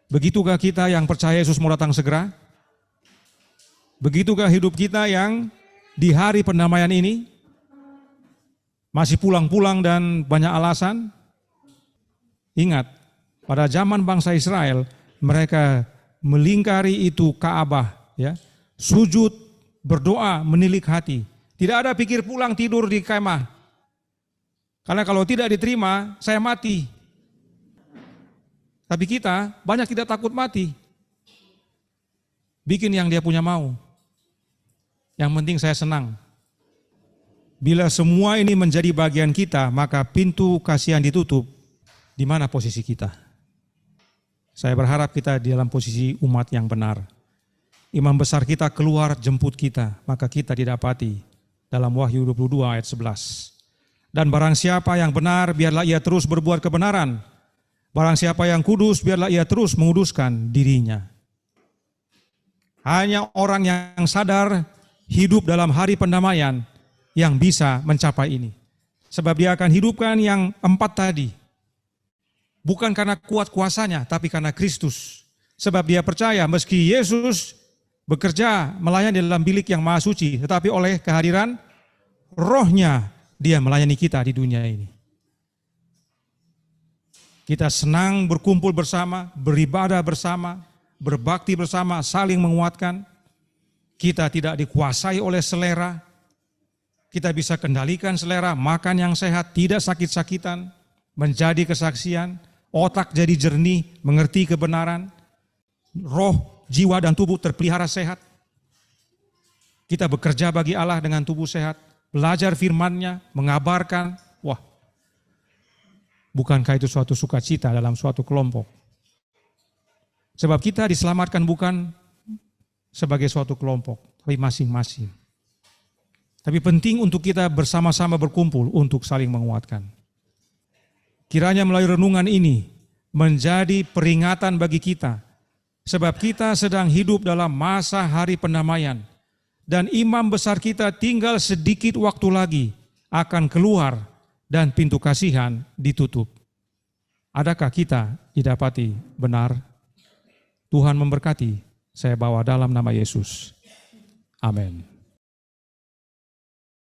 Begitukah kita yang percaya Yesus mau datang segera? Begitukah hidup kita yang di hari pendamaian ini masih pulang-pulang dan banyak alasan? Ingat, pada zaman bangsa Israel, mereka melingkari itu Ka'bah, ya, sujud, berdoa, menilik hati. Tidak ada pikir pulang tidur di kemah. Karena kalau tidak diterima, saya mati. Tapi kita banyak tidak takut mati. Bikin yang dia punya mau. Yang penting saya senang. Bila semua ini menjadi bagian kita, maka pintu kasihan ditutup. Di mana posisi kita? Saya berharap kita di dalam posisi umat yang benar. Imam besar kita keluar jemput kita, maka kita didapati. Dalam Wahyu 22 ayat 11. Dan barang siapa yang benar, biarlah ia terus berbuat kebenaran. Barang siapa yang kudus, biarlah ia terus menguduskan dirinya. Hanya orang yang sadar hidup dalam hari pendamaian yang bisa mencapai ini. Sebab dia akan hidupkan yang 4 tadi. Bukan karena kuat kuasanya, tapi karena Kristus. Sebab dia percaya meski Yesus bekerja melayani dalam bilik yang maha suci, tetapi oleh kehadiran Roh-Nya dia melayani kita di dunia ini. Kita senang berkumpul bersama, beribadah bersama, berbakti bersama, saling menguatkan. Kita tidak dikuasai oleh selera. Kita bisa kendalikan selera, makan yang sehat, tidak sakit-sakitan, menjadi kesaksian, otak jadi jernih, mengerti kebenaran, roh, jiwa dan tubuh terpelihara sehat. Kita bekerja bagi Allah dengan tubuh sehat, belajar firman-Nya, mengabarkan. Wah, bukankah itu suatu sukacita dalam suatu kelompok? Sebab kita diselamatkan bukan sebagai suatu kelompok, tapi masing-masing. Tapi penting untuk kita bersama-sama berkumpul untuk saling menguatkan. Kiranya melalui renungan ini menjadi peringatan bagi kita. Sebab kita sedang hidup dalam masa hari pendamaian. Dan imam besar kita tinggal sedikit waktu lagi akan keluar dan pintu kasihan ditutup. Adakah kita didapati benar? Tuhan memberkati. Saya bawa dalam nama Yesus. Amin.